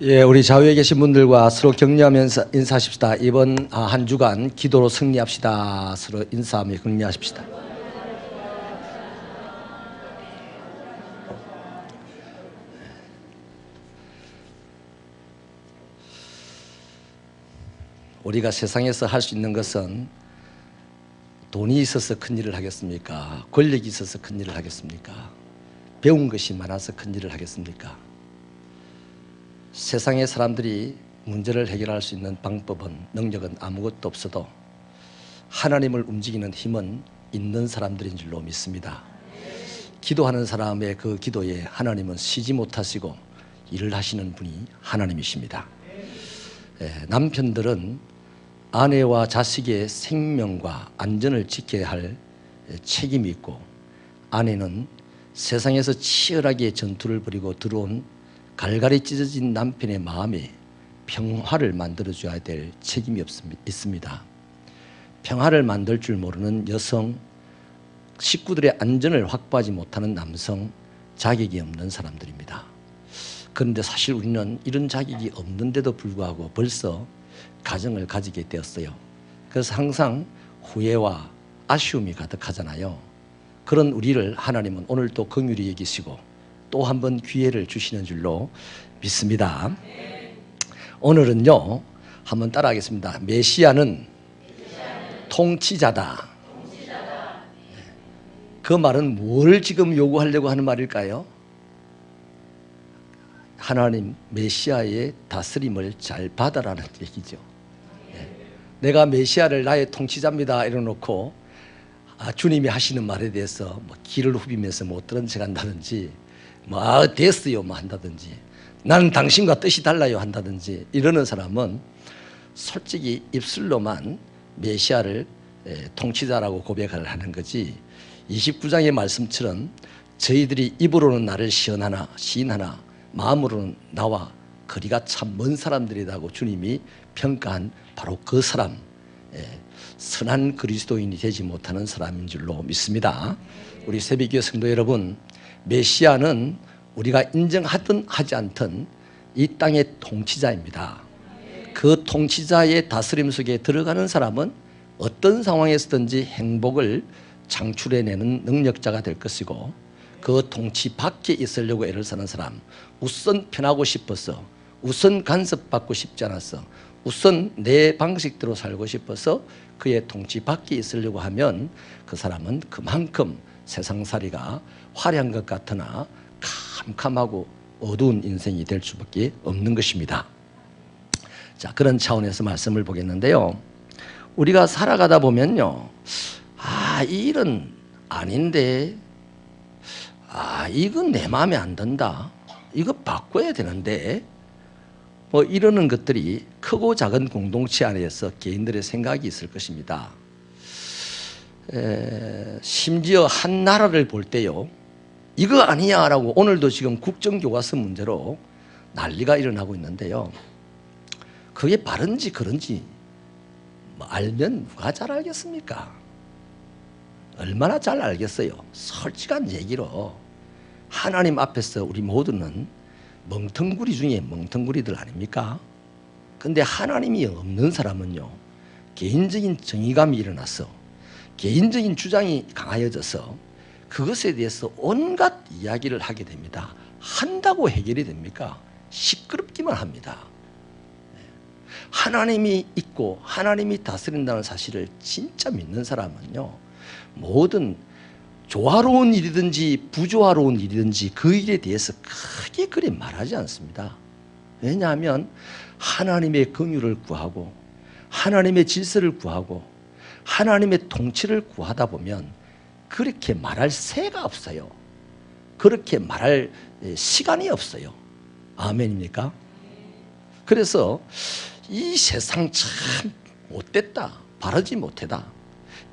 예, 우리 좌우에 계신 분들과 서로 격려하면서 인사하십시다. 이번 한 주간 기도로 승리합시다. 서로 인사하며 격려하십시다. 우리가 세상에서 할 수 있는 것은 돈이 있어서 큰 일을 하겠습니까? 권력이 있어서 큰 일을 하겠습니까? 배운 것이 많아서 큰 일을 하겠습니까? 세상의 사람들이 문제를 해결할 수 있는 방법은, 능력은 아무것도 없어도 하나님을 움직이는 힘은 있는 사람들인 줄로 믿습니다. 기도하는 사람의 그 기도에 하나님은 쉬지 못하시고 일을 하시는 분이 하나님이십니다. 남편들은 아내와 자식의 생명과 안전을 지켜야 할 책임이 있고, 아내는 세상에서 치열하게 전투를 벌이고 들어온 갈갈이 찢어진 남편의 마음에 평화를 만들어줘야 될 책임이 있습니다. 평화를 만들 줄 모르는 여성, 식구들의 안전을 확보하지 못하는 남성, 자격이 없는 사람들입니다. 그런데 사실 우리는 이런 자격이 없는데도 불구하고 벌써 가정을 가지게 되었어요. 그래서 항상 후회와 아쉬움이 가득하잖아요. 그런 우리를 하나님은 오늘 또 긍휼히 여기시고 또 한 번 기회를 주시는 줄로 믿습니다. 오늘은요, 한번 따라하겠습니다. 메시아는 통치자다. 그 말은 뭘 지금 요구하려고 하는 말일까요? 하나님 메시아의 다스림을 잘 받아라는 얘기죠. 내가 메시아를 나의 통치자입니다 이러놓고 주님이 하시는 말에 대해서 귀를 후비면서 못 들은 척 한다든지, 됐어요 한다든지, 나는 당신과 뜻이 달라요 한다든지, 이러는 사람은 솔직히 입술로만 메시아를 통치자라고 고백을 하는 거지, 29장의 말씀처럼 저희들이 입으로는 나를 시인하나 마음으로는 나와 거리가 참 먼 사람들이라고 주님이 평가한 바로 그 사람, 선한 그리스도인이 되지 못하는 사람인 줄로 믿습니다. 우리 새벽교회 성도 여러분, 메시아는 우리가 인정하든 하지 않든 이 땅의 통치자입니다. 그 통치자의 다스림 속에 들어가는 사람은 어떤 상황에서든지 행복을 창출해내는 능력자가 될 것이고, 그 통치 밖에 있으려고 애를 쓰는 사람, 우선 편하고 싶어서, 우선 간섭받고 싶지 않아서, 우선 내 방식대로 살고 싶어서 그의 통치 밖에 있으려고 하면 그 사람은 그만큼 세상살이가 화려한 것 같으나 캄캄하고 어두운 인생이 될 수밖에 없는 것입니다. 자, 그런 차원에서 말씀을 보겠는데요, 우리가 살아가다 보면요, 이 일은 아닌데, 이건 내 마음에 안 든다, 이거 바꿔야 되는데, 이러는 것들이 크고 작은 공동체 안에서 개인들의 생각이 있을 것입니다. 심지어 한 나라를 볼 때요, 이거 아니야 라고 오늘도 지금 국정교과서 문제로 난리가 일어나고 있는데요, 그게 바른지 그런지 알면 누가 잘 알겠습니까? 얼마나 잘 알겠어요. 솔직한 얘기로 하나님 앞에서 우리 모두는 멍텅구리 중에 멍텅구리들 아닙니까? 근데 하나님이 없는 사람은요, 개인적인 정의감이 일어나서 개인적인 주장이 강하여져서 그것에 대해서 온갖 이야기를 하게 됩니다. 한다고 해결이 됩니까? 시끄럽기만 합니다. 하나님이 있고 하나님이 다스린다는 사실을 진짜 믿는 사람은요, 모든 조화로운 일이든지 부조화로운 일이든지 그 일에 대해서 크게 그리 말하지 않습니다. 왜냐하면 하나님의 긍휼을 구하고 하나님의 질서를 구하고 하나님의 통치를 구하다 보면 그렇게 말할 새가 없어요. 그렇게 말할 시간이 없어요. 아멘입니까? 그래서 이 세상 참 못됐다, 바르지 못하다,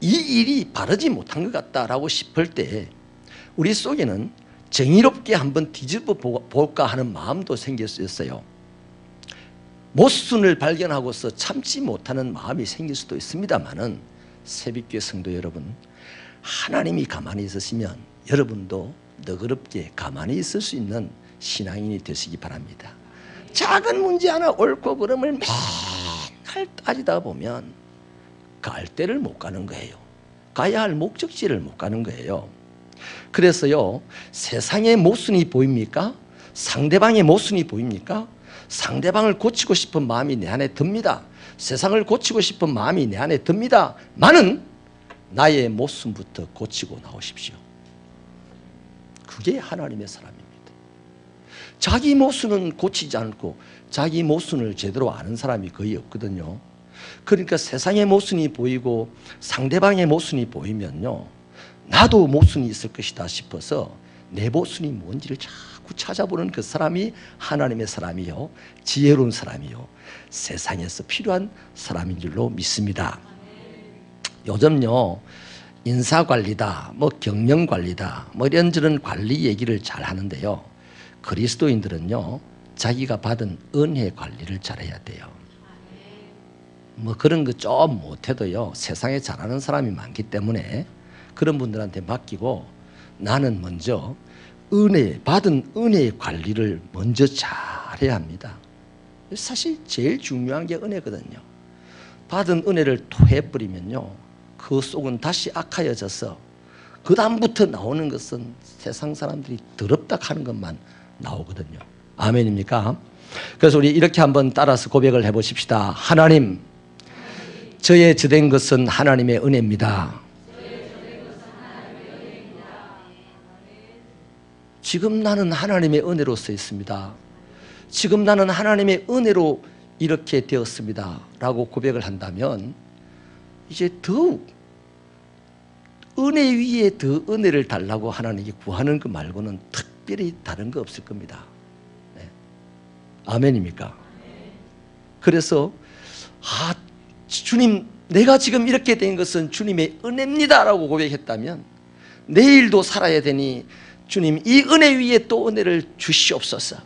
이 일이 바르지 못한 것 같다라고 싶을 때 우리 속에는 정의롭게 한번 뒤집어 볼까 하는 마음도 생길 수 있어요. 모순을 발견하고서 참지 못하는 마음이 생길 수도 있습니다만은, 새벽교회 성도 여러분, 하나님이 가만히 있으시면 여러분도 너그럽게 가만히 있을 수 있는 신앙인이 되시기 바랍니다. 작은 문제 하나 옳고 그름을 맨날 따지다 보면 갈 데를 못 가는 거예요. 가야 할 목적지를 못 가는 거예요. 그래서요, 세상의 모순이 보입니까? 상대방의 모순이 보입니까? 상대방을 고치고 싶은 마음이 내 안에 듭니다. 세상을 고치고 싶은 마음이 내 안에 듭니다. 많은 나의 모순부터 고치고 나오십시오. 그게 하나님의 사람입니다. 자기 모순은 고치지 않고 자기 모순을 제대로 아는 사람이 거의 없거든요. 그러니까 세상의 모순이 보이고 상대방의 모순이 보이면요, 나도 모순이 있을 것이다 싶어서 내 모순이 뭔지를 자꾸 찾아보는 그 사람이 하나님의 사람이요, 지혜로운 사람이요, 세상에서 필요한 사람인 줄로 믿습니다. 요즘요, 인사관리다, 뭐 경영관리다, 뭐 이런저런 관리 얘기를 잘 하는데요, 그리스도인들은요, 자기가 받은 은혜 관리를 잘해야 돼요. 뭐 그런 거 좀 못해도요, 세상에 잘하는 사람이 많기 때문에 그런 분들한테 맡기고 나는 먼저 받은 은혜의 관리를 먼저 잘해야 합니다. 사실 제일 중요한 게 은혜거든요. 받은 은혜를 토해버리면요, 그 속은 다시 악하여져서 그 다음부터 나오는 것은 세상 사람들이 더럽다 하는 것만 나오거든요. 아멘입니까? 그래서 우리 이렇게 한번 따라서 고백을 해보십시다. 하나님, 저의 저된 것은 하나님의 은혜입니다. 지금 나는 하나님의 은혜로 서 있습니다. 지금 나는 하나님의 은혜로 이렇게 되었습니다 라고 고백을 한다면 이제 더욱 은혜 위에 더 은혜를 달라고 하나님께 구하는 것 말고는 특별히 다른 거 없을 겁니다. 네. 아멘입니까? 그래서 주님, 내가 지금 이렇게 된 것은 주님의 은혜입니다 라고 고백했다면 내일도 살아야 되니 주님, 이 은혜 위에 또 은혜를 주시옵소서.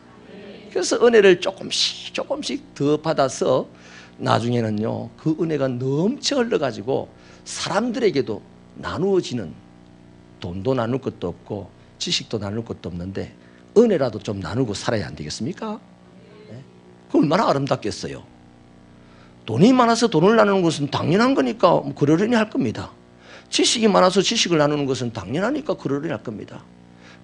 그래서 은혜를 조금씩 더 받아서 나중에는요, 그 은혜가 넘쳐 흘러가지고 사람들에게도 나누어지는, 돈도 나눌 것도 없고 지식도 나눌 것도 없는데 은혜라도 좀 나누고 살아야 안 되겠습니까? 네? 그 얼마나 아름답겠어요. 돈이 많아서 돈을 나누는 것은 당연한 거니까 그러려니 할 겁니다. 지식이 많아서 지식을 나누는 것은 당연하니까 그러려니 할 겁니다.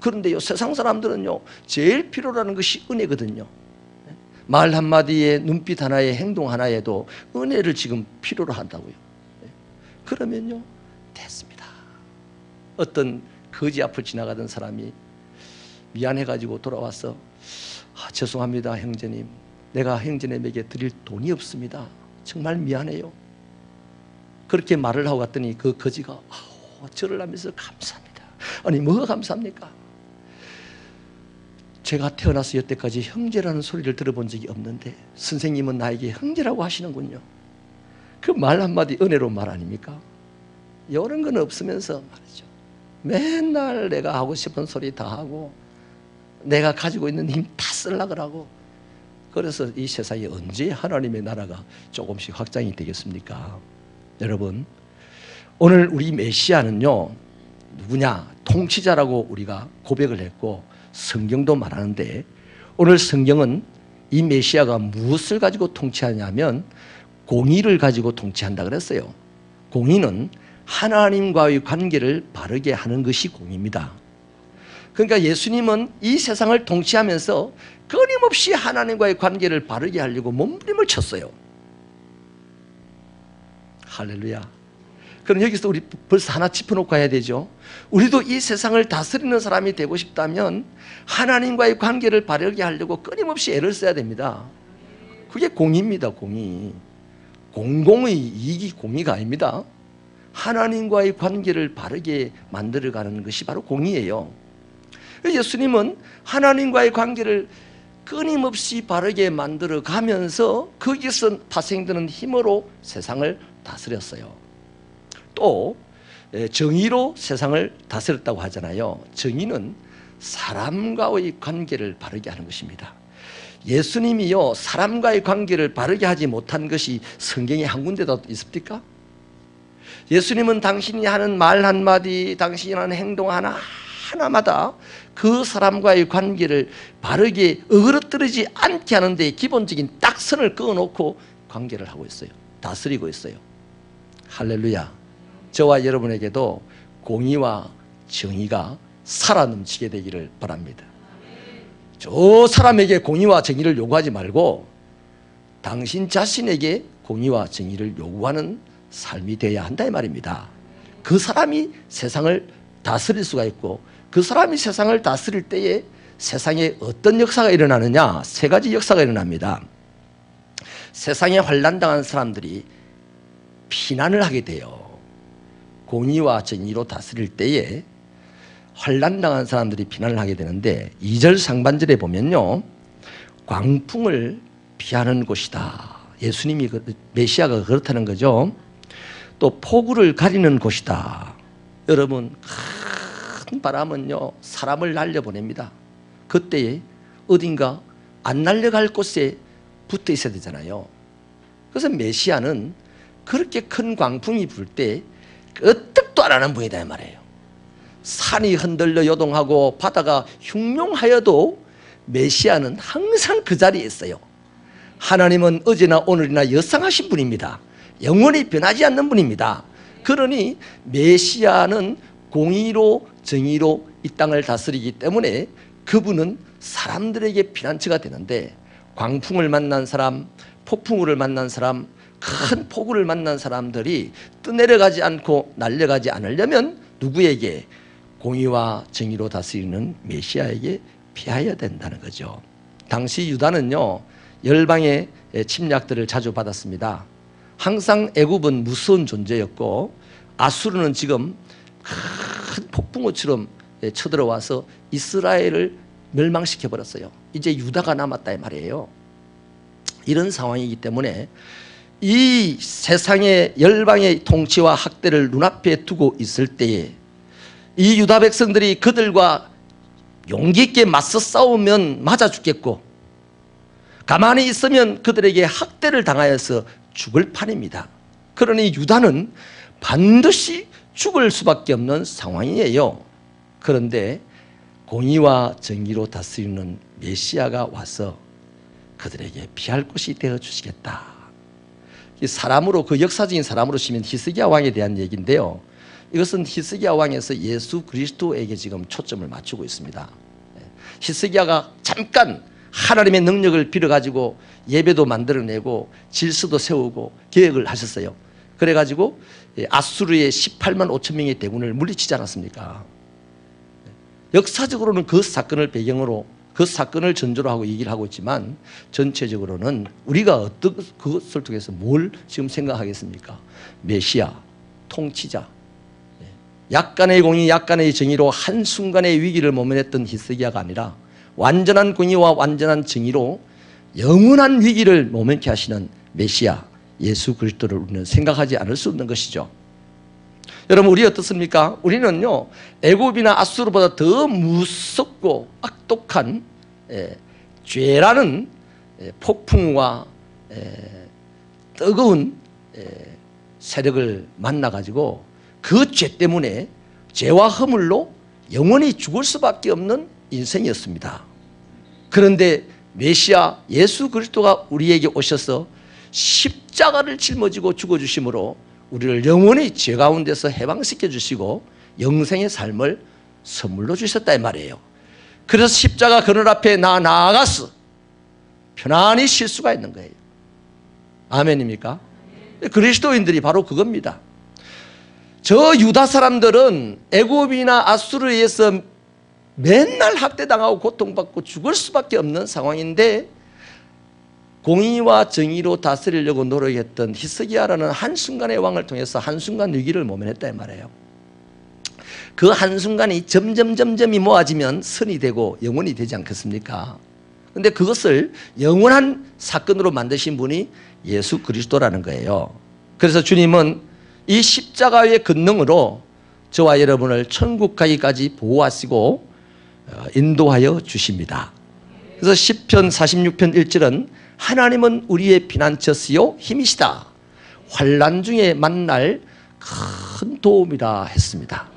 그런데요, 세상 사람들은요, 제일 필요로 하는 것이 은혜거든요. 말 한마디에, 눈빛 하나에, 행동 하나에도 은혜를 지금 필요로 한다고요. 그러면요, 됐습니다. 어떤 거지 앞을 지나가던 사람이 미안해가지고 돌아와서 죄송합니다 형제님, 내가 형제님에게 드릴 돈이 없습니다. 정말 미안해요. 그렇게 말을 하고 갔더니 그 거지가 절을 하면서 감사합니다. 아니 뭐가 감사합니까? 제가 태어나서 여태까지 형제라는 소리를 들어본 적이 없는데 선생님은 나에게 형제라고 하시는군요. 그 말 한마디 은혜로운 말 아닙니까? 이런 건 없으면서 말이죠, 맨날 내가 하고 싶은 소리 다 하고 내가 가지고 있는 힘 다 쓰려고 하고, 그래서 이 세상에 언제 하나님의 나라가 조금씩 확장이 되겠습니까? 여러분, 오늘 우리 메시아는요, 누구냐? 통치자라고 우리가 고백을 했고 성경도 말하는데, 오늘 성경은 이 메시아가 무엇을 가지고 통치하냐면 공의를 가지고 통치한다 그랬어요. 공의는 하나님과의 관계를 바르게 하는 것이 공의입니다. 그러니까 예수님은 이 세상을 통치하면서 끊임없이 하나님과의 관계를 바르게 하려고 몸부림을 쳤어요. 할렐루야. 그럼 여기서 우리 벌써 하나 짚어놓고 해야 되죠. 우리도 이 세상을 다스리는 사람이 되고 싶다면 하나님과의 관계를 바르게 하려고 끊임없이 애를 써야 됩니다. 그게 공의입니다. 공의. 공공의 이익이 공의가 아닙니다. 하나님과의 관계를 바르게 만들어가는 것이 바로 공의예요. 예수님은 하나님과의 관계를 끊임없이 바르게 만들어가면서 거기서 파생되는 힘으로 세상을 다스렸어요. 또 정의로 세상을 다스렸다고 하잖아요. 정의는 사람과의 관계를 바르게 하는 것입니다. 예수님이요, 사람과의 관계를 바르게 하지 못한 것이 성경에 한 군데도 있습니까? 예수님은 당신이 하는 말 한마디, 당신이 하는 행동 하나 하나마다 그 사람과의 관계를 바르게 어그러뜨리지 않게 하는 데 기본적인 딱 선을 그어놓고 관계를 하고 있어요. 다스리고 있어요. 할렐루야. 저와 여러분에게도 공의와 정의가 살아 넘치게 되기를 바랍니다. 저 사람에게 공의와 정의를 요구하지 말고 당신 자신에게 공의와 정의를 요구하는 삶이 되어야 한다 이 말입니다. 그 사람이 세상을 다스릴 수가 있고 그 사람이 세상을 다스릴 때에 세상에 어떤 역사가 일어나느냐, 세 가지 역사가 일어납니다. 세상에 환난당한 사람들이 피난을 하게 돼요. 공의와 정의로 다스릴 때에 환난당한 사람들이 피난을 하게 되는데 2절 상반절에 보면요, 광풍을 피하는 곳이다. 예수님이 메시아가 그렇다는 거죠. 또 폭우를 가리는 곳이다. 여러분, 큰 바람은요 사람을 날려보냅니다. 그때에 어딘가 안 날려갈 곳에 붙어 있어야 되잖아요. 그래서 메시아는 그렇게 큰 광풍이 불 때 끄떡도 안 하는 분이다 이 말이에요. 산이 흔들려 요동하고 바다가 흉룡하여도 메시아는 항상 그 자리에 있어요. 하나님은 어제나 오늘이나 여상하신 분입니다. 영원히 변하지 않는 분입니다. 그러니 메시아는 공의로 정의로 이 땅을 다스리기 때문에 그분은 사람들에게 피난처가 되는데, 광풍을 만난 사람, 폭풍우를 만난 사람, 큰 폭우를 만난 사람들이 떠내려가지 않고 날려가지 않으려면 누구에게? 공의와 정의로 다스리는 메시아에게 피하여야 된다는 거죠. 당시 유다는요 열방의 침략들을 자주 받았습니다. 항상 애굽은 무서운 존재였고 아수르는 지금 큰 폭풍우처럼 쳐들어와서 이스라엘을 멸망시켜버렸어요. 이제 유다가 남았다 이 말이에요. 이런 상황이기 때문에 이 세상의 열방의 통치와 학대를 눈앞에 두고 있을 때에 이 유다 백성들이 그들과 용기 있게 맞서 싸우면 맞아 죽겠고 가만히 있으면 그들에게 학대를 당하여서 죽을 판입니다. 그러니 유다는 반드시 죽을 수밖에 없는 상황이에요. 그런데 공의와 정의로 다스리는 메시아가 와서 그들에게 피할 곳이 되어주시겠다. 사람으로, 그 역사적인 사람으로 치면 히스기야 왕에 대한 얘기인데요, 이것은 히스기야 왕에서 예수 그리스도에게 지금 초점을 맞추고 있습니다. 히스기야가 잠깐 하나님의 능력을 빌어가지고 예배도 만들어내고 질서도 세우고 계획을 하셨어요. 그래가지고 아수르의 18만 5천 명의 대군을 물리치지 않았습니까? 역사적으로는 그 사건을 배경으로, 그 사건을 전조로 하고 얘기를 하고 있지만 전체적으로는 우리가 어떤 그것을 통해서 뭘 지금 생각하겠습니까? 메시아, 통치자, 약간의 공의, 약간의 정의로 한순간의 위기를 모면했던 히스기야가 아니라 완전한 공의와 완전한 정의로 영원한 위기를 모면케 하시는 메시아 예수 그리스도를 우리는 생각하지 않을 수 없는 것이죠. 여러분, 우리 어떻습니까? 우리는요 애굽이나 아수르보다 더 무섭고 악독한 죄라는 폭풍과 뜨거운 세력을 만나가지고 그 죄 때문에 죄와 허물로 영원히 죽을 수밖에 없는 인생이었습니다. 그런데 메시아 예수 그리스도가 우리에게 오셔서 십자가를 짊어지고 죽어주심으로 우리를 영원히 죄 가운데서 해방시켜 주시고 영생의 삶을 선물로 주셨다 이 말이에요. 그래서 십자가 그늘 앞에 나아가서 편안히 쉴 수가 있는 거예요. 아멘입니까? 그리스도인들이 바로 그겁니다. 저 유다 사람들은 애굽이나 아수르에 의해서 맨날 학대당하고 고통받고 죽을 수밖에 없는 상황인데 공의와 정의로 다스리려고 노력했던 히스기야라는 한순간의 왕을 통해서 한순간 위기를 모면했다 이 말이에요. 그 한순간이 점점점점이 모아지면 선이 되고 영원이 되지 않겠습니까? 그런데 그것을 영원한 사건으로 만드신 분이 예수 그리스도라는 거예요. 그래서 주님은 이 십자가의 권능으로 저와 여러분을 천국 가기까지 보호하시고 인도하여 주십니다. 그래서 시편 46편 1절은 하나님은 우리의 피난처시요 힘이시다. 환난 중에 만날 큰 도움이라 했습니다.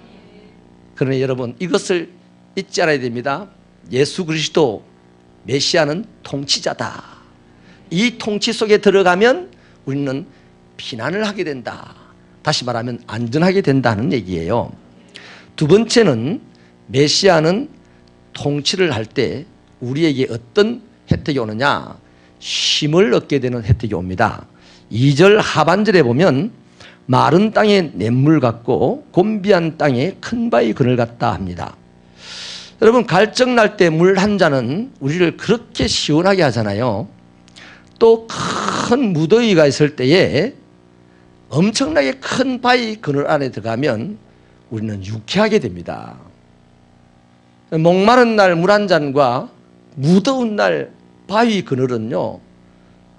그러니 여러분, 이것을 잊지 않아야 됩니다. 예수 그리스도 메시아는 통치자다. 이 통치 속에 들어가면 우리는 피난을 하게 된다. 다시 말하면 안전하게 된다는 얘기예요. 두 번째는 메시아는 통치를 할 때 우리에게 어떤 혜택이 오느냐? 쉼을 얻게 되는 혜택이 옵니다. 2절 하반절에 보면 마른 땅에 냇물 같고 곤비한 땅에 큰 바위 그늘 같다 합니다. 여러분, 갈증 날 때 물 한 잔은 우리를 그렇게 시원하게 하잖아요. 또 큰 무더위가 있을 때에 엄청나게 큰 바위 그늘 안에 들어가면 우리는 유쾌하게 됩니다. 목마른 날 물 한 잔과 무더운 날 바위 그늘은요,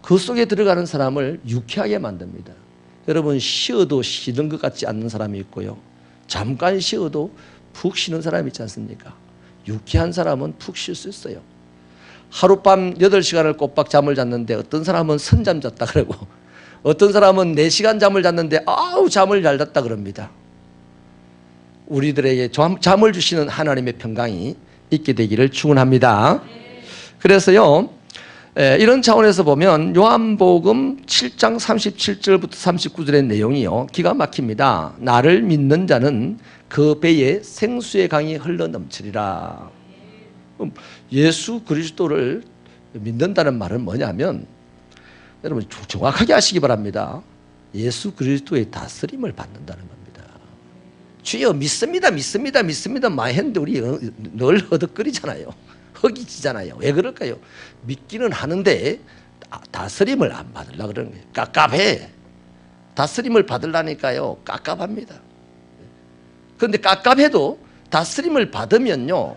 그 속에 들어가는 사람을 유쾌하게 만듭니다. 여러분, 쉬어도 쉬는 것 같지 않는 사람이 있고요, 잠깐 쉬어도 푹 쉬는 사람이 있지 않습니까? 유쾌한 사람은 푹 쉴 수 있어요. 하룻밤 8시간을 꼬박 잠을 잤는데 어떤 사람은 선잠 잤다 그러고, 어떤 사람은 4시간 잠을 잤는데 아우 잠을 잘 잤다 그럽니다. 우리들에게 잠을 주시는 하나님의 평강이 있게 되기를 축원합니다. 그래서요, 이런 차원에서 보면 요한복음 7장 37절부터 39절의 내용이요, 기가 막힙니다. 나를 믿는 자는 그 배에 생수의 강이 흘러 넘치리라. 예수 그리스도를 믿는다는 말은 뭐냐면, 여러분 정확하게 아시기 바랍니다. 예수 그리스도의 다스림을 받는다는 겁니다. 주여 믿습니다 믿습니다 믿습니다 많이 했는데 우리 늘 허덕거리잖아요. 허기지잖아요. 왜 그럴까요? 믿기는 하는데 다스림을 안 받으려고 그러는 거예요. 깝깝해. 다스림을 받으려니까요 깝깝합니다. 그런데 깝깝해도 다스림을 받으면요,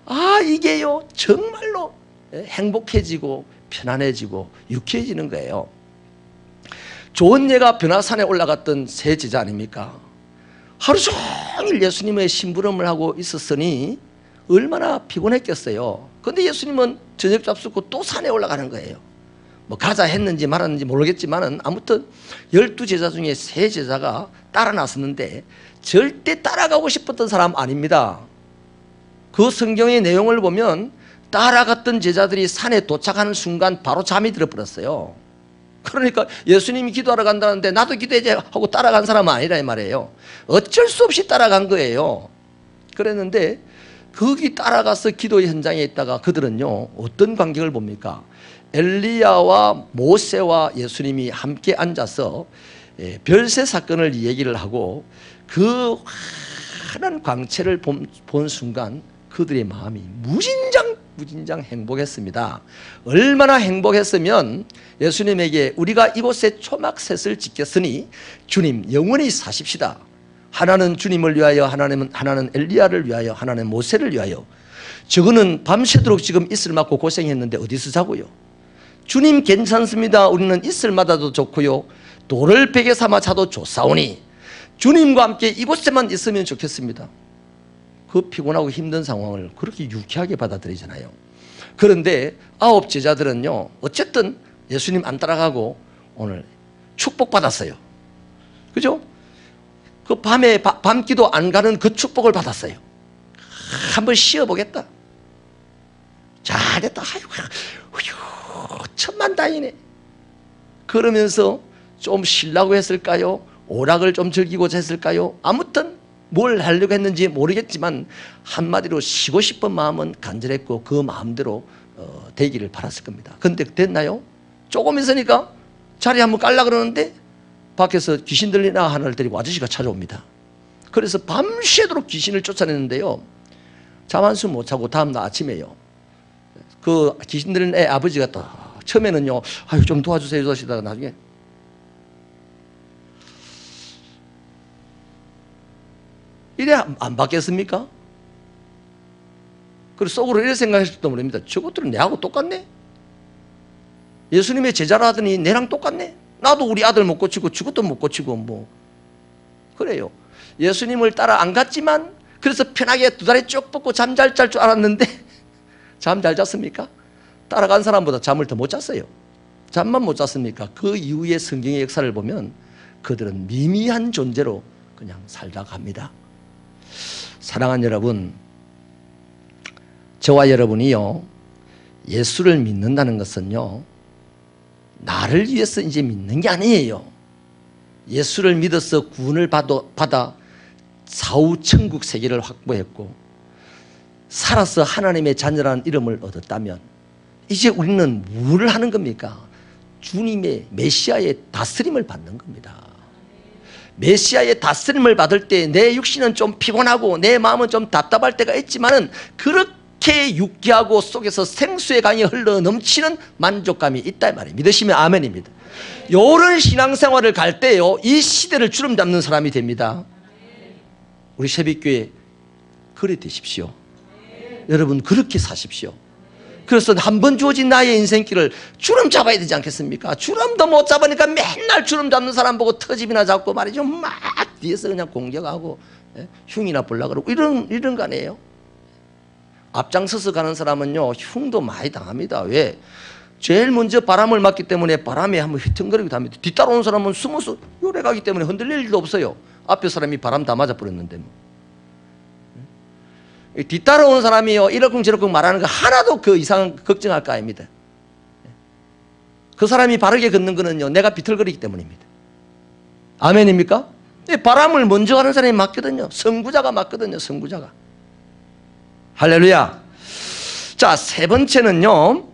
아 이게요 정말로 행복해지고 편안해지고 유쾌해지는 거예요. 좋은 예가 변화산에 올라갔던 세 제자 아닙니까? 하루 종일 예수님의 심부름을 하고 있었으니 얼마나 피곤했겠어요. 그런데 예수님은 저녁 잡수고 또 산에 올라가는 거예요. 뭐 가자 했는지 말았는지 모르겠지만 아무튼 12제자 중에 3제자가 따라 나섰는데 절대 따라가고 싶었던 사람 아닙니다. 그 성경의 내용을 보면 따라갔던 제자들이 산에 도착하는 순간 바로 잠이 들어버렸어요. 그러니까 예수님이 기도하러 간다는데 나도 기도해야지 하고 따라간 사람은 아니라 이 말이에요. 어쩔 수 없이 따라간 거예요. 그랬는데 거기 따라가서 기도 현장에 있다가 그들은요 어떤 광경을 봅니까? 엘리야와 모세와 예수님이 함께 앉아서 별세 사건을 얘기를 하고 그 환한 광채를 본 순간 그들의 마음이 무진장 행복했습니다. 얼마나 행복했으면 예수님에게 우리가 이곳에 초막셋을 짓겠으니 주님 영원히 사십시다. 하나는 주님을 위하여, 하나는 엘리야를 위하여, 하나는 모세를 위하여. 저거는 밤새도록 지금 이슬 맞고 고생했는데 어디서 자고요? 주님 괜찮습니다. 우리는 이슬마다도 좋고요, 돌을 베개 삼아 자도 좋사오니 주님과 함께 이곳에만 있으면 좋겠습니다. 그 피곤하고 힘든 상황을 그렇게 유쾌하게 받아들이잖아요. 그런데 9 제자들은요 어쨌든 예수님 안 따라가고 오늘 축복받았어요. 그죠? 그 밤에 밤기도 안 가는 그 축복을 받았어요. 한번 쉬어보겠다. 잘됐다. 아이고, 천만다행이네. 그러면서 좀 쉬려고 했을까요? 오락을 좀 즐기고자 했을까요? 아무튼 뭘 하려고 했는지 모르겠지만 한마디로 쉬고 싶은 마음은 간절했고 그 마음대로 되기를 바랐을 겁니다. 그런데 됐나요? 조금 있으니까 자리 한번 깔라 그러는데 밖에서 귀신 들리나 하나를 데리고 아저씨가 찾아옵니다. 그래서 밤새도록 귀신을 쫓아냈는데요, 잠 한숨 못 자고 다음날 아침에요 그 귀신 들린 애 아버지가 또 처음에는요 아유 좀 도와주세요 하시다가 나중에 이래 안 받겠습니까? 그리고 속으로 이래 생각하실지도 모릅니다. 저것들은 내하고 똑같네? 예수님의 제자라 하더니 내랑 똑같네? 나도 우리 아들 못 고치고 저것도 못 고치고 뭐 그래요. 예수님을 따라 안 갔지만 그래서 편하게 2다리 쭉 뻗고 잠 잘 잘 줄 알았는데 잠 잘 잤습니까? 따라간 사람보다 잠을 더 못 잤어요. 잠만 못 잤습니까? 그 이후의 성경의 역사를 보면 그들은 미미한 존재로 그냥 살다 갑니다. 사랑하는 여러분, 저와 여러분이요, 예수를 믿는다는 것은요, 나를 위해서 이제 믿는 게 아니에요. 예수를 믿어서 구원을 받아 사후 천국 세계를 확보했고 살아서 하나님의 자녀라는 이름을 얻었다면 이제 우리는 뭘 하는 겁니까? 주님의 메시아의 다스림을 받는 겁니다. 메시아의 다스림을 받을 때 내 육신은 좀 피곤하고 내 마음은 좀 답답할 때가 있지만은 그렇게 유쾌하고 속에서 생수의 강이 흘러 넘치는 만족감이 있다 이 말이에요. 믿으시면 아멘입니다. 이런 신앙생활을 갈 때요, 이 시대를 주름 잡는 사람이 됩니다. 우리 새벽교회 그래 되십시오. 여러분 그렇게 사십시오. 그래서 한 번 주어진 나의 인생길을 주름 잡아야 되지 않겠습니까? 주름도 못 잡으니까 맨날 주름 잡는 사람 보고 터집이나 잡고 말이죠, 막 뒤에서 그냥 공격하고 흉이나 보려고 그러고 이런 거 아니에요? 앞장서서 가는 사람은요, 흉도 많이 당합니다. 왜? 제일 먼저 바람을 맞기 때문에 바람에 한번 휘청거리기도 합니다. 뒤따라오는 사람은 숨어서 요래 가기 때문에 흔들릴 일도 없어요. 앞에 사람이 바람 다 맞아버렸는데 뭐. 뒤따라오는 사람이요, 이러쿵저러쿵 말하는 거 하나도 그 이상 걱정할 거 아닙니다. 그 사람이 바르게 걷는 거는요, 내가 비틀거리기 때문입니다. 아멘입니까? 바람을 먼저 하는 사람이 맞거든요. 선구자가 맞거든요. 선구자가. 할렐루야. 자, 세 번째는요,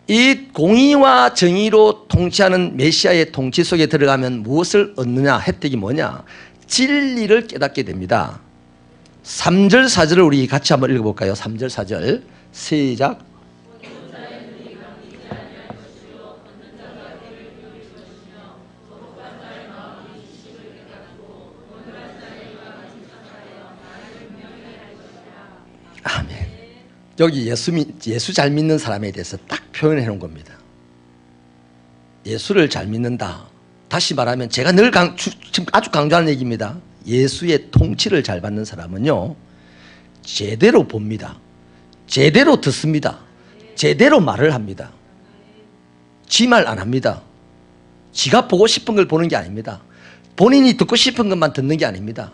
이 공의와 정의로 통치하는 메시아의 통치 속에 들어가면 무엇을 얻느냐? 혜택이 뭐냐? 진리를 깨닫게 됩니다. 3절 4절을 우리 같이 한번 읽어볼까요? 3절 4절 시작. 아멘. 여기 예수 잘 믿는 사람에 대해서 딱 표현해 놓은 겁니다. 예수를 잘 믿는다. 다시 말하면 제가 늘 지금 아주 강조하는 얘기입니다. 예수의 통치를 잘 받는 사람은요, 제대로 봅니다. 제대로 듣습니다. 제대로 말을 합니다. 지 말 안 합니다. 지가 보고 싶은 걸 보는 게 아닙니다. 본인이 듣고 싶은 것만 듣는 게 아닙니다.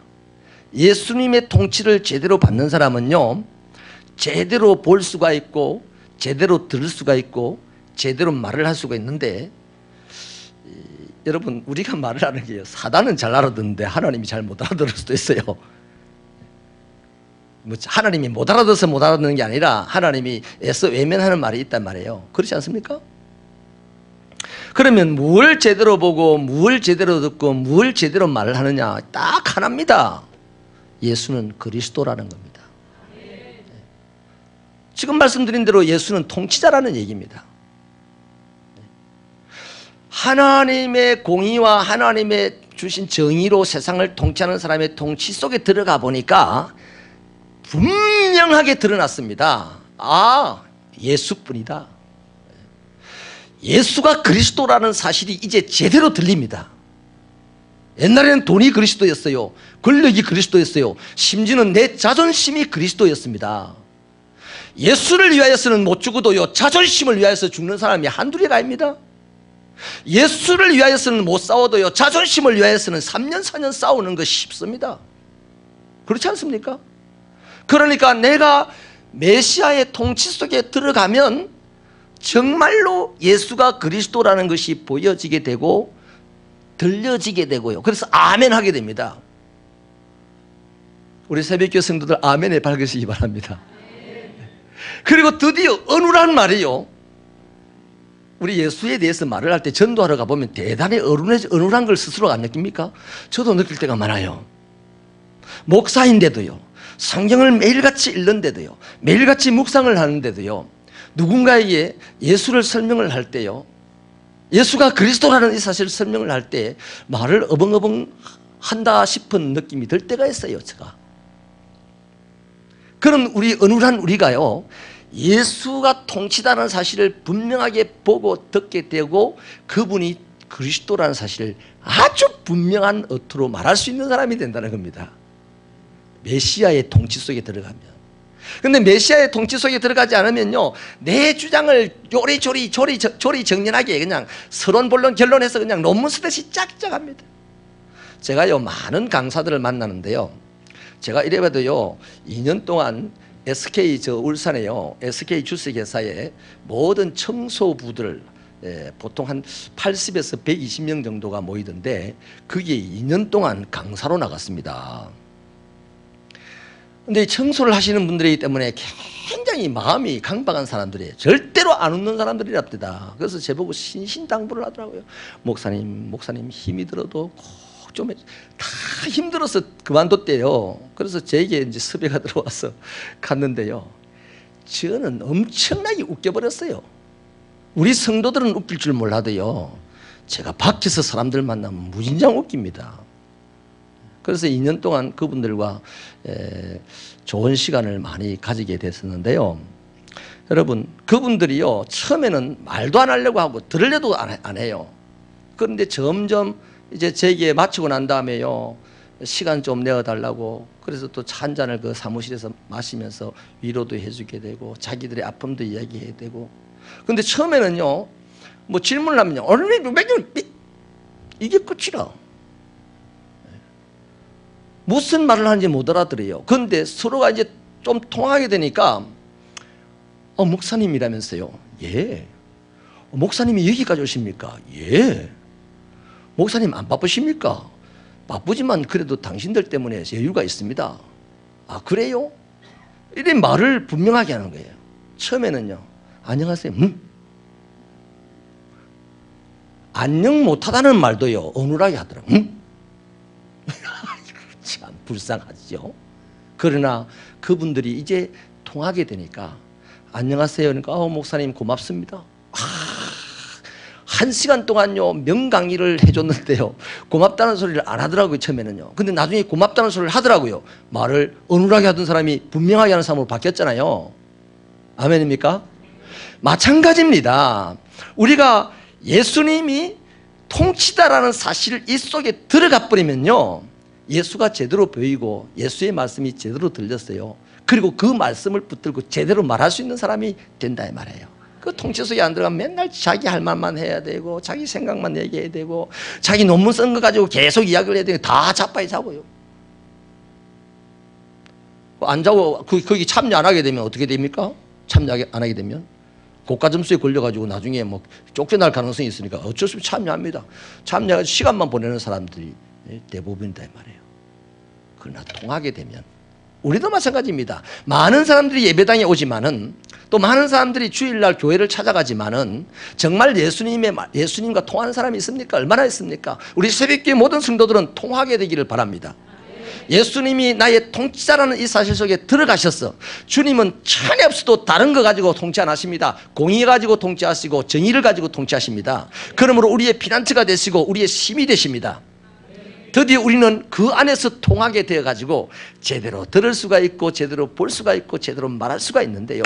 예수님의 통치를 제대로 받는 사람은요, 제대로 볼 수가 있고 제대로 들을 수가 있고 제대로 말을 할 수가 있는데, 여러분 우리가 말을 하는 게요, 사단은 잘 알아듣는데 하나님이 잘 못 알아들을 수도 있어요. 뭐 하나님이 못 알아들어서 못 알아듣는 게 아니라 하나님이 애써 외면하는 말이 있단 말이에요. 그렇지 않습니까? 그러면 뭘 제대로 보고 뭘 제대로 듣고 뭘 제대로 말을 하느냐, 딱 하나입니다. 예수는 그리스도라는 겁니다. 지금 말씀드린 대로 예수는 통치자라는 얘기입니다. 하나님의 공의와 하나님의 주신 정의로 세상을 통치하는 사람의 통치 속에 들어가 보니까 분명하게 드러났습니다. 아, 예수뿐이다. 예수가 그리스도라는 사실이 이제 제대로 들립니다. 옛날에는 돈이 그리스도였어요. 권력이 그리스도였어요. 심지어는 내 자존심이 그리스도였습니다. 예수를 위하여서는 못 죽어도요, 자존심을 위하여서 죽는 사람이 한둘이 아닙니다. 예수를 위하여서는 못 싸워도요, 자존심을 위하여서는 3년 4년 싸우는 거 쉽습니다. 그렇지 않습니까? 그러니까 내가 메시아의 통치 속에 들어가면 정말로 예수가 그리스도라는 것이 보여지게 되고 들려지게 되고요, 그래서 아멘 하게 됩니다. 우리 새벽교 성도들 아멘에 밝으시기 바랍니다. 그리고 드디어 은우란 말이요, 우리 예수에 대해서 말을 할 때 전도하러 가보면 대단히 은우란 걸 스스로 안 느낍니까? 저도 느낄 때가 많아요. 목사인데도요, 성경을 매일같이 읽는데도요, 매일같이 묵상을 하는데도요, 누군가에게 예수를 설명을 할 때요, 예수가 그리스도라는 이 사실을 설명을 할 때 말을 어벙어벙 한다 싶은 느낌이 들 때가 있어요. 제가. 그럼 우리 은우란 우리가요, 예수가 통치다는 사실을 분명하게 보고 듣게 되고 그분이 그리스도라는 사실을 아주 분명한 어투로 말할 수 있는 사람이 된다는 겁니다. 메시아의 통치 속에 들어가면. 그런데 메시아의 통치 속에 들어가지 않으면요, 내 주장을 요리조리 정연하게 그냥 서론본론 결론해서 그냥 논문 쓰듯이 짝짝합니다. 제가요 많은 강사들을 만나는데요, 제가 이래봐도요 2년 동안 SK 울산에요. SK 주식회사에 모든 청소부들 보통 한 80에서 120명 정도가 모이던데 그게 2년 동안 강사로 나갔습니다. 근데 청소를 하시는 분들이기 때문에 굉장히 마음이 강박한 사람들이에요. 절대로 안 웃는 사람들이랍니다. 그래서 제보고 신신당부를 하더라고요. 목사님 힘이 들어도 꼭 좀 다 힘들어서 그만뒀대요. 그래서 제게 이제 섭외가 들어와서 갔는데요. 저는 엄청나게 웃겨버렸어요. 우리 성도들은 웃길 줄 몰라도요. 제가 밖에서 사람들 만나면 무진장 웃깁니다. 그래서 2년 동안 그분들과 좋은 시간을 많이 가지게 됐었는데요. 여러분, 그분들이요, 처음에는 말도 안 하려고 하고 들으려도 안 해요. 그런데 점점 이제 제기에 마치고 난 다음에요, 시간 좀 내어달라고, 그래서 또 차 한 잔을 그 사무실에서 마시면서 위로도 해주게 되고 자기들의 아픔도 이야기해야 되고. 근데 처음에는요, 뭐 질문을 하면요, 이게 끝이라. 무슨 말을 하는지 못 알아들어요. 그런데 서로가 이제 좀 통하게 되니까 목사님이라면서요. 예. 목사님이 여기까지 오십니까? 예. 목사님 안 바쁘십니까? 바쁘지만 그래도 당신들 때문에 여유가 있습니다. 아, 그래요? 이래 말을 분명하게 하는 거예요. 처음에는요, 안녕하세요. 안녕 못하다는 말도요, 어눌하게 하더라고요. 참 불쌍하죠. 그러나 그분들이 이제 통하게 되니까 안녕하세요. 그러니까 목사님 고맙습니다. 1시간 동안요 명강의를 해줬는데요, 고맙다는 소리를 안 하더라고요. 처음에는요. 근데 나중에 고맙다는 소리를 하더라고요. 말을 어눌하게 하던 사람이 분명하게 하는 사람으로 바뀌었잖아요. 아멘입니까? 마찬가지입니다. 우리가 예수님이 통치다라는 사실을 이 속에 들어가 버리면요, 예수가 제대로 보이고 예수의 말씀이 제대로 들렸어요. 그리고 그 말씀을 붙들고 제대로 말할 수 있는 사람이 된다 이 말이에요. 그 통치 속에 안 들어가면 맨날 자기 할 말만 해야 되고 자기 생각만 얘기해야 되고 자기 논문 쓴 거 가지고 계속 이야기를 해야 되고 다 자빠이 자고요. 안 자고 거기 참여 안 하게 되면 어떻게 됩니까? 참여 안 하게 되면 고가점수에 걸려가지고 나중에 뭐 쫓겨날 가능성이 있으니까 어쩔 수 없이 참여합니다. 참여해서 시간만 보내는 사람들이 대부분이다 이 말이에요. 그러나 통하게 되면 우리도 마찬가지입니다. 많은 사람들이 예배당에 오지만은 또 많은 사람들이 주일날 교회를 찾아가지만은 정말 예수님과 통하는 사람이 있습니까? 얼마나 있습니까? 우리 새벽교회 모든 성도들은 통하게 되기를 바랍니다. 예수님이 나의 통치자라는 이 사실 속에 들어가셨어. 주님은 천이 없어도 다른 거 가지고 통치 안 하십니다. 공의 가지고 통치하시고 정의를 가지고 통치하십니다. 그러므로 우리의 피난처가 되시고 우리의 힘이 되십니다. 드디어 우리는 그 안에서 통하게 되어가지고 제대로 들을 수가 있고 제대로 볼 수가 있고 제대로 말할 수가 있는데요,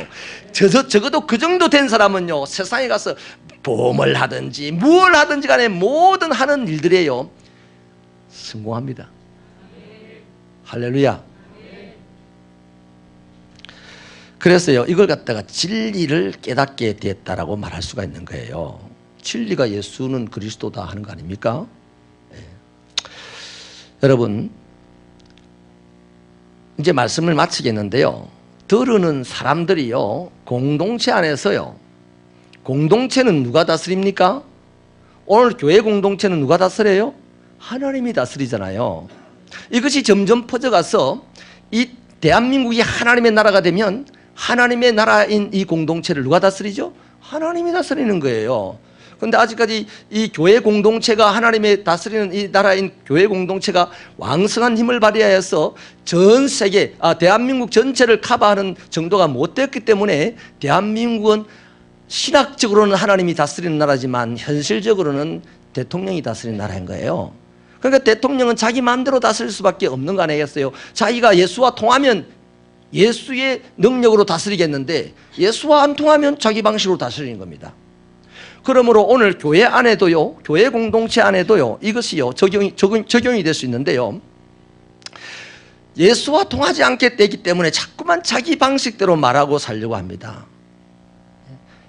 적어도 그 정도 된 사람은요, 세상에 가서 보험을 하든지 무엇을 하든지 간에 모든 하는 일들에요 성공합니다. 할렐루야. 그래서요, 이걸 갖다가 진리를 깨닫게 됐다라고 말할 수가 있는 거예요. 진리가 예수는 그리스도다 하는 거 아닙니까? 여러분, 이제 말씀을 마치겠는데요, 들으는 사람들이요, 공동체 안에서요, 공동체는 누가 다스립니까? 오늘 교회 공동체는 누가 다스려요? 하나님이 다스리잖아요. 이것이 점점 퍼져가서 이 대한민국이 하나님의 나라가 되면 하나님의 나라인 이 공동체를 누가 다스리죠? 하나님이 다스리는 거예요. 그런데 아직까지 이 교회 공동체가 하나님의 다스리는 이 나라인 교회 공동체가 왕성한 힘을 발휘하여서 전 세계, 대한민국 전체를 커버하는 정도가 못 됐기 때문에 대한민국은 신학적으로는 하나님이 다스리는 나라지만 현실적으로는 대통령이 다스리는 나라인 거예요. 그러니까 대통령은 자기 마음대로 다스릴 수밖에 없는 거 아니겠어요? 자기가 예수와 통하면 예수의 능력으로 다스리겠는데 예수와 안 통하면 자기 방식으로 다스리는 겁니다. 그러므로 오늘 교회 안에도요, 교회 공동체 안에도요, 이것이요 적용이 될 수 있는데요, 예수와 통하지 않게 되기 때문에 자꾸만 자기 방식대로 말하고 살려고 합니다.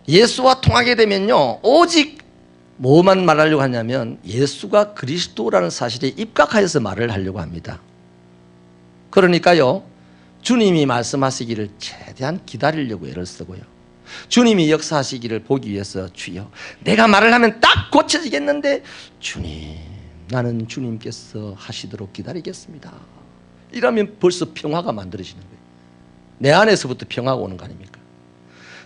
예수와 통하게 되면요, 오직 뭐만 말하려고 하냐면 예수가 그리스도라는 사실에 입각하여서 말을 하려고 합니다. 그러니까요, 주님이 말씀하시기를 최대한 기다리려고 애를 쓰고요. 주님이 역사하시기를 보기 위해서 주여 내가 말을 하면 딱 고쳐지겠는데 주님 나는 주님께서 하시도록 기다리겠습니다. 이러면 벌써 평화가 만들어지는 거예요. 내 안에서부터 평화가 오는 거 아닙니까?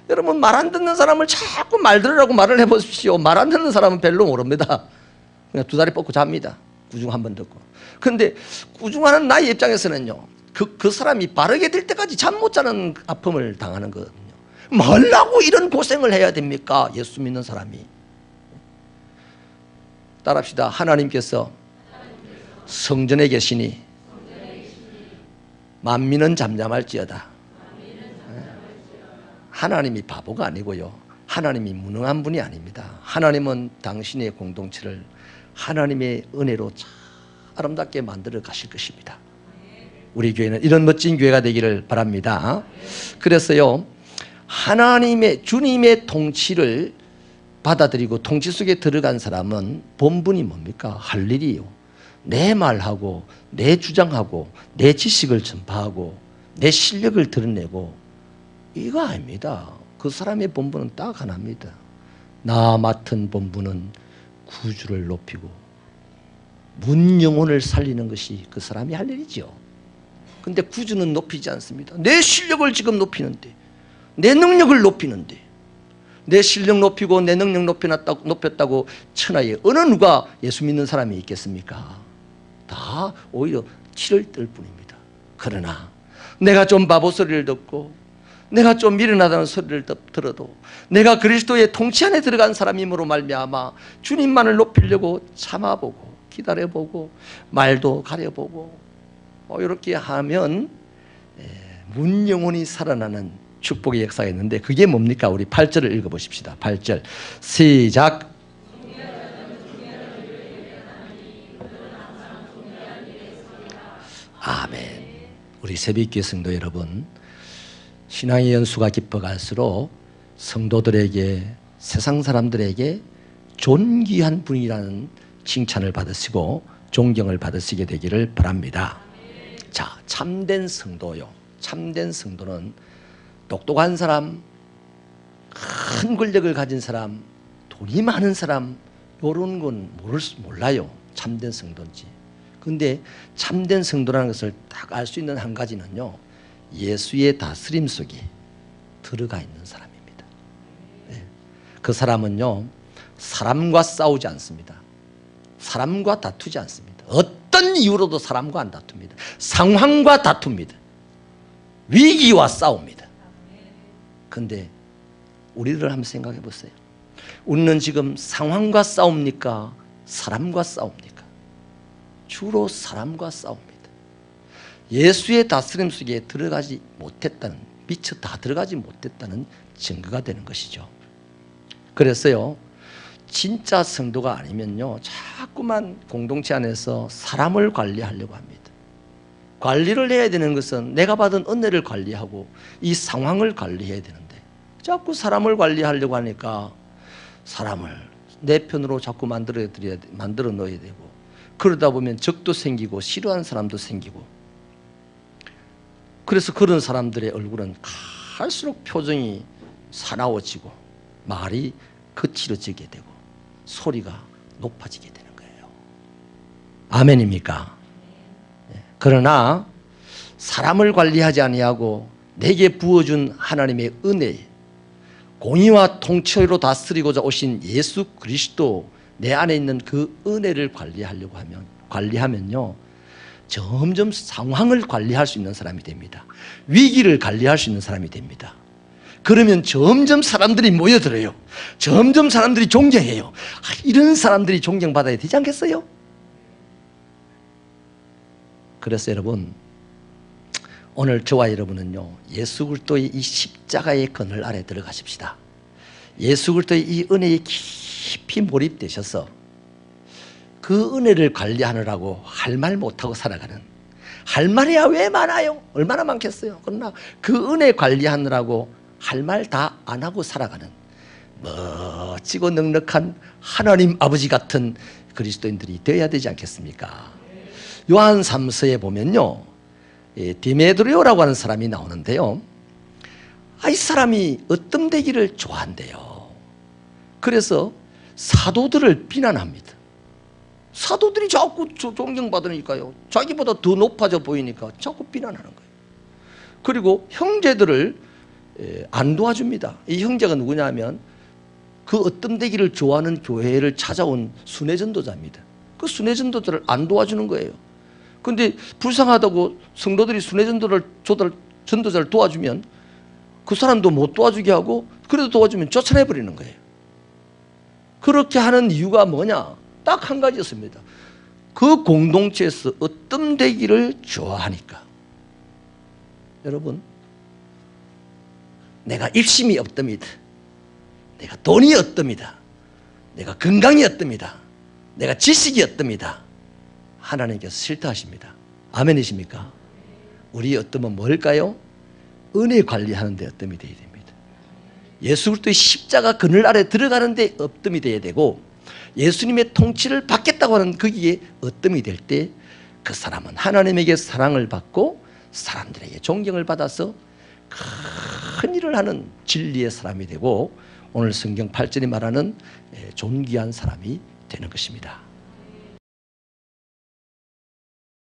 여러분 말 안 듣는 사람을 자꾸 말 들으라고 말을 해보십시오. 말 안 듣는 사람은 별로 모릅니다. 그냥 두 다리 뻗고 잡니다. 구중 한 번 듣고. 그런데 구중하는 나의 입장에서는요, 그 사람이 바르게 될 때까지 잠 못 자는 아픔을 당하는 거거든요. 뭐라고 이런 고생을 해야 됩니까? 예수 믿는 사람이. 따라합시다. 하나님께서 성전에 계시니 만민은 잠잠할지어다. 하나님이 바보가 아니고요, 하나님이 무능한 분이 아닙니다. 하나님은 당신의 공동체를 하나님의 은혜로 참 아름답게 만들어 가실 것입니다. 우리 교회는 이런 멋진 교회가 되기를 바랍니다. 그래서요, 하나님의 주님의 통치를 받아들이고 통치 속에 들어간 사람은 본분이 뭡니까? 할 일이요, 내 말하고 내 주장하고 내 지식을 전파하고 내 실력을 드러내고 이거 아닙니다. 그 사람의 본분은 딱 하나입니다. 나 맡은 본분은 구주를 높이고 문 영혼을 살리는 것이 그 사람이 할 일이죠. 근데 구주는 높이지 않습니다. 내 실력을 지금 높이는데, 내 능력을 높이는데, 내 실력 높이고 내 능력 높였다고 천하에 어느 누가 예수 믿는 사람이 있겠습니까? 다 오히려 치를 뜰 뿐입니다. 그러나 내가 좀 바보 소리를 듣고 내가 좀 미련하다는 소리를 들어도 내가 그리스도의 통치 안에 들어간 사람임으로 말미암아 주님만을 높이려고 참아보고 기다려보고 말도 가려보고 이렇게 하면 문 영혼이 살아나는 축복의 역사가 있는데 그게 뭡니까? 우리 8절을 읽어보십시다. 8절 시작. 아멘. 우리 새벽교회 성도 여러분, 신앙의 연수가 깊어갈수록 성도들에게, 세상 사람들에게 존귀한 분이라는 칭찬을 받으시고 존경을 받으시게 되기를 바랍니다. 자, 참된 성도요, 참된 성도는 똑똑한 사람, 큰 권력을 가진 사람, 돈이 많은 사람 이런 건 몰라요. 참된 성도인지. 근데 참된 성도라는 것을 딱 알 수 있는 한 가지는요, 예수의 다스림 속에 들어가 있는 사람입니다. 네. 그 사람은요, 사람과 싸우지 않습니다. 사람과 다투지 않습니다. 어떤 이유로도 사람과 안 다툽니다. 상황과 다툽니다. 위기와 싸웁니다. 근데 우리를 한번 생각해 보세요. 우리는 지금 상황과 싸웁니까? 사람과 싸웁니까? 주로 사람과 싸웁니다. 예수의 다스림 속에 들어가지 못했다는, 미처 다 들어가지 못했다는 증거가 되는 것이죠. 그래서요, 진짜 성도가 아니면요, 자꾸만 공동체 안에서 사람을 관리하려고 합니다. 관리를 해야 되는 것은 내가 받은 은혜를 관리하고 이 상황을 관리해야 되는데 자꾸 사람을 관리하려고 하니까 사람을 내 편으로 자꾸 만들어 넣어야 되고, 그러다 보면 적도 생기고 싫어하는 사람도 생기고, 그래서 그런 사람들의 얼굴은 갈수록 표정이 사나워지고 말이 거칠어지게 되고 소리가 높아지게 되는 거예요. 아멘입니까? 그러나 사람을 관리하지 아니하고 내게 부어준 하나님의 은혜, 공의와 통치로 다스리고자 오신 예수 그리스도, 내 안에 있는 그 은혜를 관리하면요, 점점 상황을 관리할 수 있는 사람이 됩니다. 위기를 관리할 수 있는 사람이 됩니다. 그러면 점점 사람들이 모여들어요. 점점 사람들이 존경해요. 이런 사람들이 존경받아야 되지 않겠어요? 그래서 여러분, 오늘 저와 여러분은요, 예수 그리스도의 이 십자가의 그늘 아래 들어가십시다. 예수 그리스도의 이 은혜에 깊이 몰입되셔서 그 은혜를 관리하느라고 할 말 못하고 살아가는, 할 말이야 왜 많아요? 얼마나 많겠어요? 그러나 그 은혜 관리하느라고 할 말 다 안 하고 살아가는 멋지고 넉넉한 하나님 아버지 같은 그리스도인들이 되어야 되지 않겠습니까? 요한 3서에 보면요, 디메드리오라고 하는 사람이 나오는데요. 이 사람이 어뜸되기를 좋아한대요. 그래서 사도들을 비난합니다. 사도들이 자꾸 존경받으니까요, 자기보다 더 높아져 보이니까 자꾸 비난하는 거예요. 그리고 형제들을 안 도와줍니다. 이 형제가 누구냐면 그 어뜸되기를 좋아하는 교회를 찾아온 순회전도자입니다. 그 순회전도자를 안 도와주는 거예요. 그런데 불쌍하다고 성도들이 전도자를 도와주면 그 사람도 못 도와주게 하고, 그래도 도와주면 쫓아내버리는 거예요. 그렇게 하는 이유가 뭐냐? 딱 한 가지였습니다. 그 공동체에서 어뜸되기를 좋아하니까. 여러분, 내가 입심이 없답니다. 내가 돈이 없답니다. 내가 건강이 없답니다. 내가 지식이 없답니다. 하나님께서 싫다 하십니다. 아멘이십니까? 우리의 어뜸은 뭘까요? 은혜 관리하는 데 어뜸이 되어야 됩니다. 예수 그리스도의 십자가 그늘 아래 들어가는 데 어뜸이 되어야 되고, 예수님의 통치를 받겠다고 하는 거기에 어뜸이 될 때 그 사람은 하나님에게 사랑을 받고 사람들에게 존경을 받아서 큰 일을 하는 진리의 사람이 되고, 오늘 성경 8절이 말하는 존귀한 사람이 되는 것입니다.